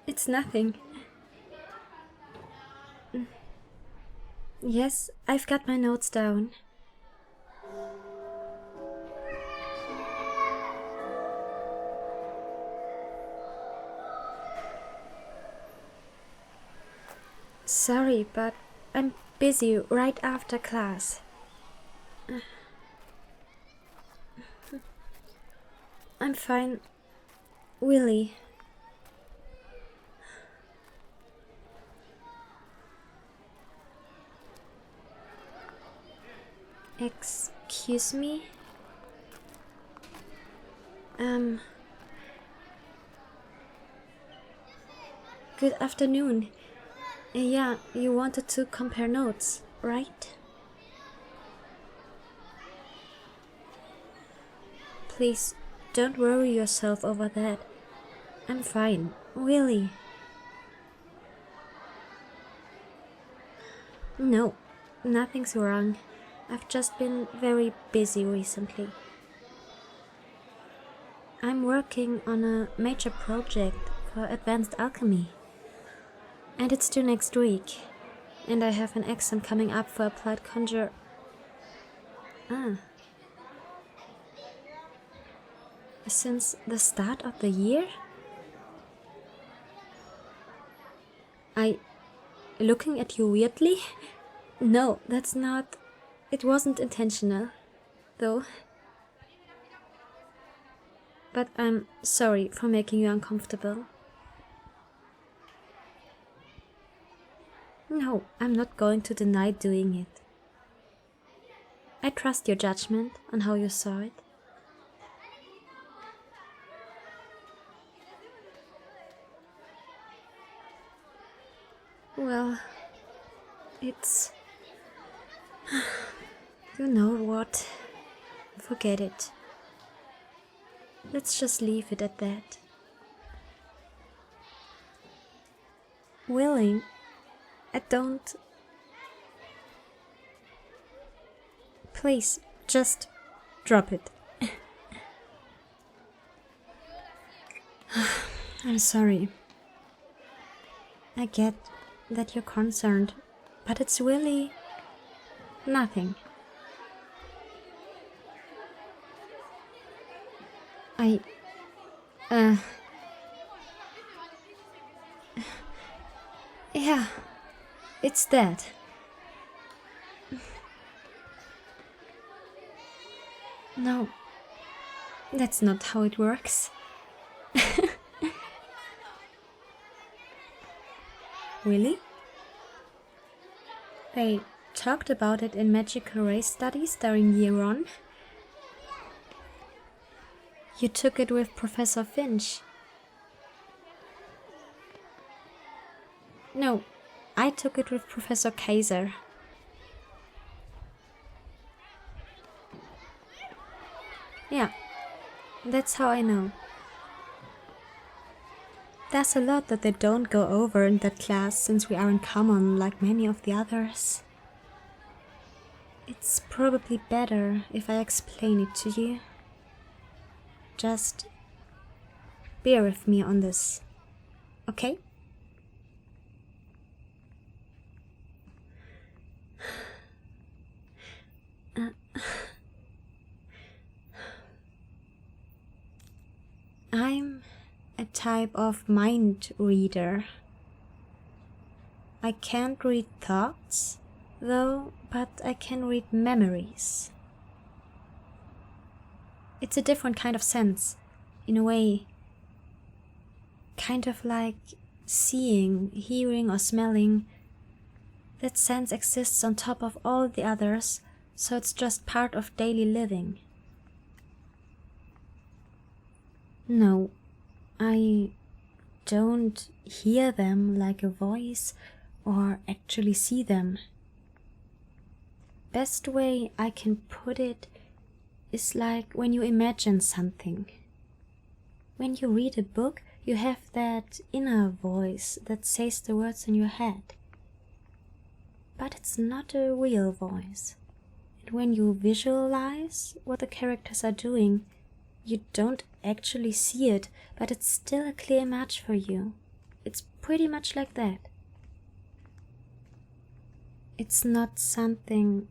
It's nothing. Yes, I've got my notes down. Sorry, but I'm busy right after class. I'm fine. Willie. Excuse me? Good afternoon. Yeah, you wanted to compare notes, right? Please, don't worry yourself over that. I'm fine, really. No, nothing's wrong. I've just been very busy recently. I'm working on a major project for advanced alchemy. And it's due next week. And I have an exam coming up for applied conjure... Since the start of the year? Looking at you weirdly? No, that's not... It wasn't intentional, though. But I'm sorry for making you uncomfortable. No, I'm not going to deny doing it. I trust your judgment on how you saw it. Well, it's... You know what? Forget it. Let's just leave it at that. Willing, I don't... Please, just drop it. I'm sorry. I get that you're concerned, but it's really nothing. Yeah, it's that. No, that's not how it works. Really? They talked about it in magical race studies during year 1. You took it with Professor Finch. No, I took it with Professor Kaiser. Yeah, that's how I know. There's a lot that they don't go over in that class since we are in common like many of the others. It's probably better if I explain it to you. Just bear with me on this, okay? I'm a type of mind reader. I can't read thoughts, though, but I can read memories. It's a different kind of sense, in a way. Kind of like seeing, hearing, or smelling. That sense exists on top of all the others, so it's just part of daily living. No, I don't hear them like a voice or actually see them. Best way I can put it is like when you imagine something. When you read a book, you have that inner voice that says the words in your head. but it's not a real voice. And when you visualize what the characters are doing, you don't actually see it, but it's still a clear image for you. It's pretty much like that. It's not something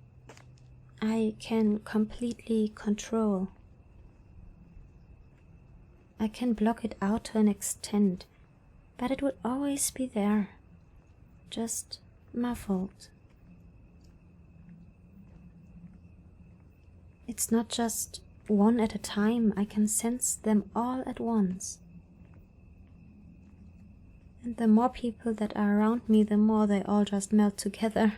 I can completely control. I can block it out to an extent, but it will always be there, just muffled. It's not just one at a time, I can sense them all at once. And the more people that are around me, the more they all just melt together.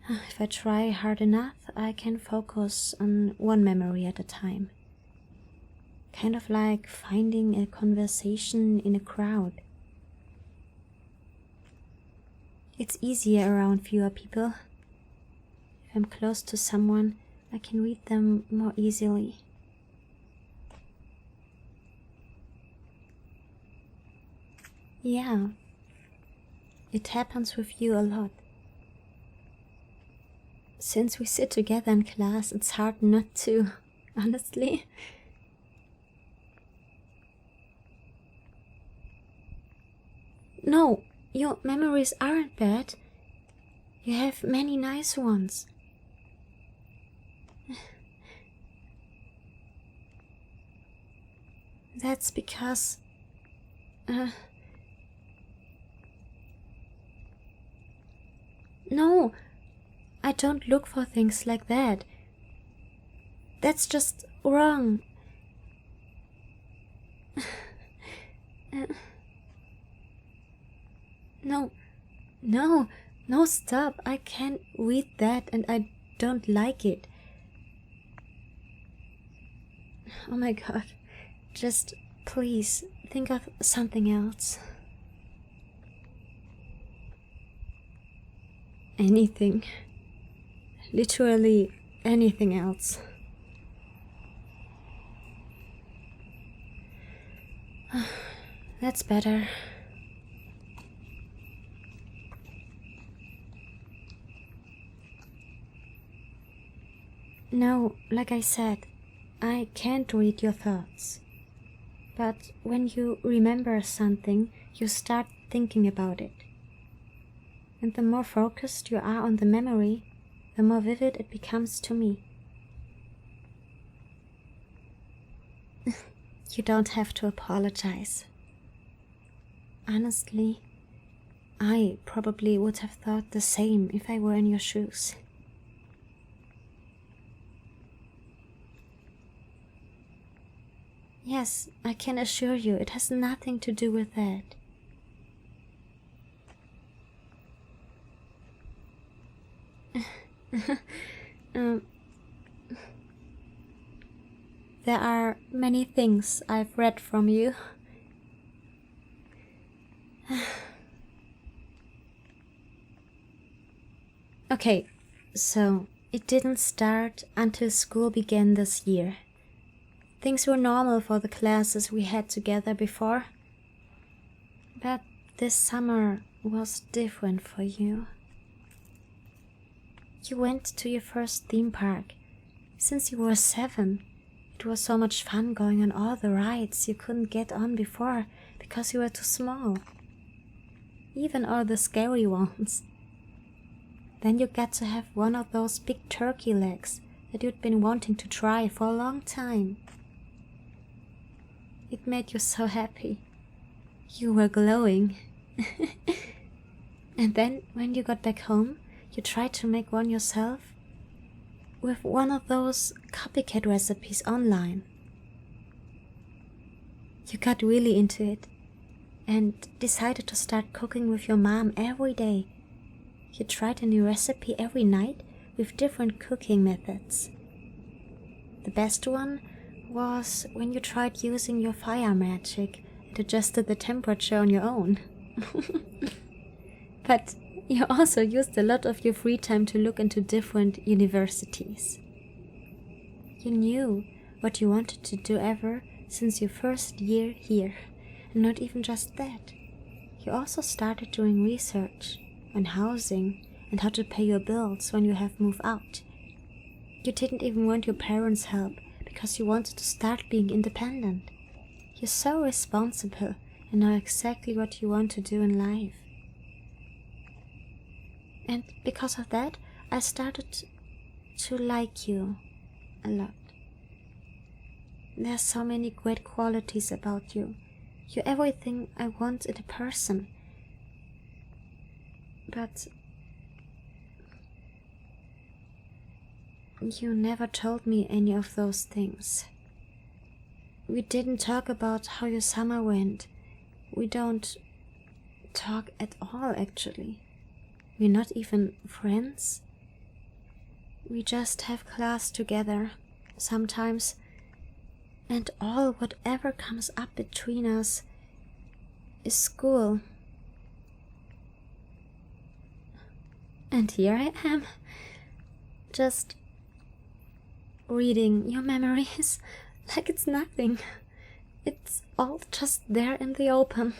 If I try hard enough, I can focus on one memory at a time. Kind of like finding a conversation in a crowd. It's easier around fewer people. If I'm close to someone, I can read them more easily. Yeah, it happens with you a lot. Since we sit together in class, it's hard not to, honestly. No, your memories aren't bad. You have many nice ones. That's because... No, I don't look for things like that. That's just wrong. No, stop. I can't read that and I don't like it. Oh my god. Just please think of something else. Anything. Literally anything else. That's better. No, like I said, I can't read your thoughts. But when you remember something, you start thinking about it. And the more focused you are on the memory, the more vivid it becomes to me. You don't have to apologize. Honestly, I probably would have thought the same if I were in your shoes. Yes, I can assure you it has nothing to do with that. There are many things I've read from you. Okay, so it didn't start until school began this year. Things were normal for the classes we had together before. But this summer was different for you. You went to your first theme park. Since you were 7, it was so much fun going on all the rides you couldn't get on before because you were too small. Even all the scary ones. Then you got to have one of those big turkey legs that you'd been wanting to try for a long time. It made you so happy. You were glowing. And then, when you got back home, you tried to make one yourself with one of those copycat recipes online. You got really into it and decided to start cooking with your mom every day. You tried a new recipe every night with different cooking methods. The best one was when you tried using your fire magic and adjusted the temperature on your own. But you also used a lot of your free time to look into different universities. You knew what you wanted to do ever since your first year here, and not even just that. You also started doing research on housing and how to pay your bills when you have moved out. You didn't even want your parents' help because you wanted to start being independent. You're so responsible and know exactly what you want to do in life. And because of that, I started to like you a lot. There's so many great qualities about you. You're everything I want in a person. But you never told me any of those things. We didn't talk about how your summer went. We don't talk at all, actually. We're not even friends. We just have class together, sometimes, and whatever comes up between us is school. And here I am, just reading your memories like it's nothing. It's all just there in the open.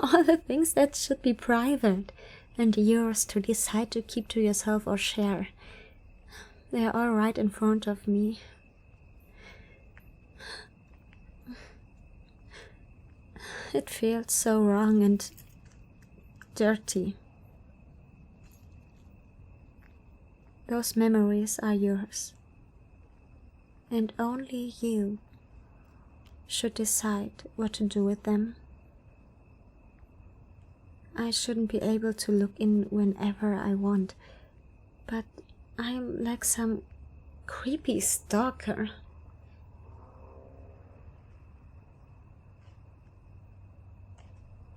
All the things that should be private and yours to decide to keep to yourself or share. They're all right in front of me. It feels so wrong and dirty. Those memories are yours. And only you should decide what to do with them. I shouldn't be able to look in whenever I want, but I'm like some creepy stalker.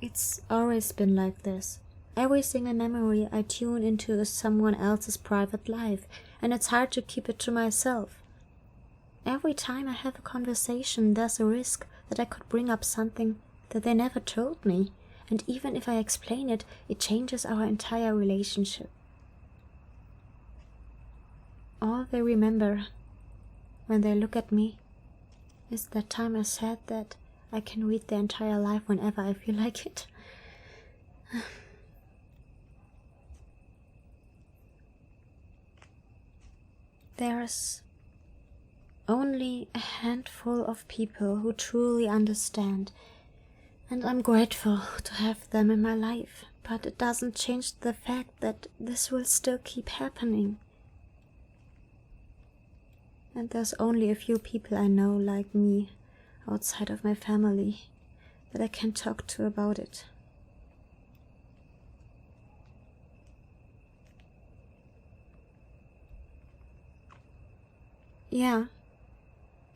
It's always been like this. Every single memory I tune into is someone else's private life, and it's hard to keep it to myself. Every time I have a conversation, there's a risk that I could bring up something that they never told me, and even if I explain it, it changes our entire relationship. All they remember when they look at me is that time I said that I can read their entire life whenever I feel like it. There's only a handful of people who truly understand, and I'm grateful to have them in my life, but it doesn't change the fact that this will still keep happening. And there's only a few people I know like me, outside of my family, that I can talk to about it. Yeah,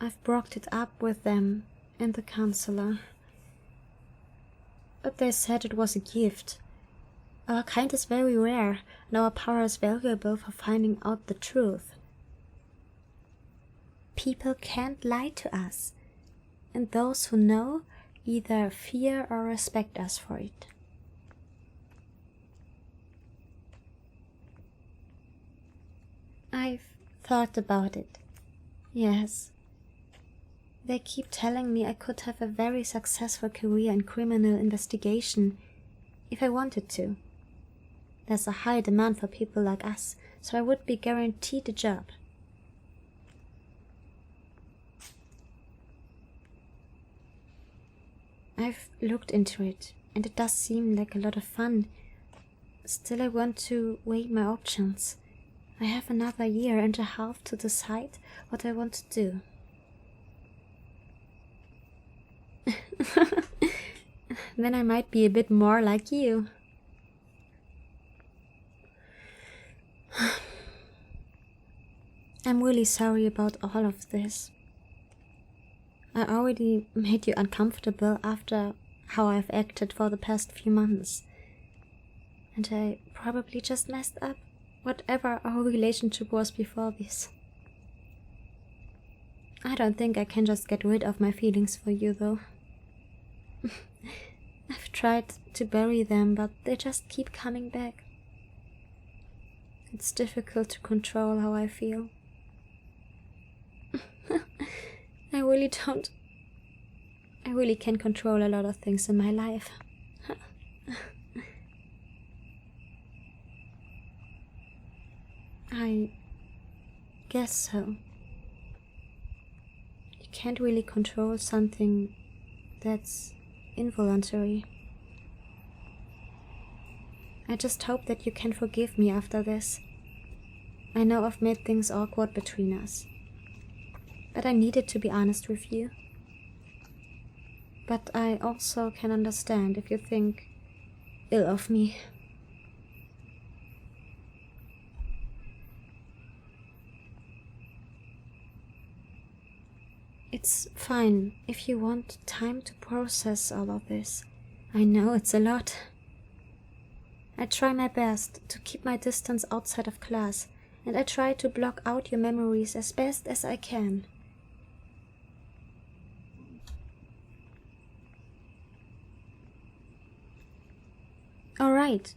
I've brought it up with them and the counselor. But they said it was a gift. Our kind is very rare, and our power is valuable for finding out the truth. People can't lie to us, and those who know either fear or respect us for it. I've thought about it. Yes. They keep telling me I could have a very successful career in criminal investigation if I wanted to. There's a high demand for people like us, so I would be guaranteed a job. I've looked into it, and it does seem like a lot of fun. Still, I want to weigh my options. I have another year and a half to decide what I want to do. Then I might be a bit more like you. I'm really sorry about all of this. I already made you uncomfortable after how I've acted for the past few months. And I probably just messed up whatever our relationship was before this. I don't think I can just get rid of my feelings for you, though. I've tried to bury them, but they just keep coming back. It's difficult to control how I feel. I really can control a lot of things in my life. I guess so. You can't really control something that's involuntary. I just hope that you can forgive me after this. I know I've made things awkward between us, but I needed to be honest with you. But I also can understand if you think ill of me. It's fine if you want time to process all of this. I know it's a lot. I try my best to keep my distance outside of class, and I try to block out your memories as best as I can. Alright,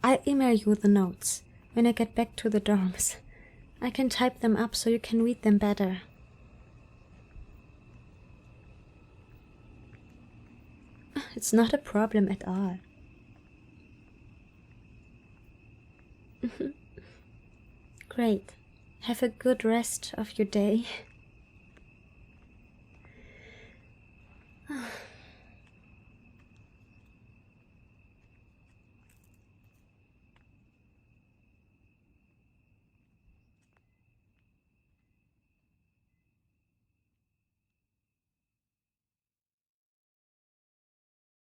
I'll email you the notes when I get back to the dorms. I can type them up so you can read them better. It's not a problem at all. Great. Have a good rest of your day.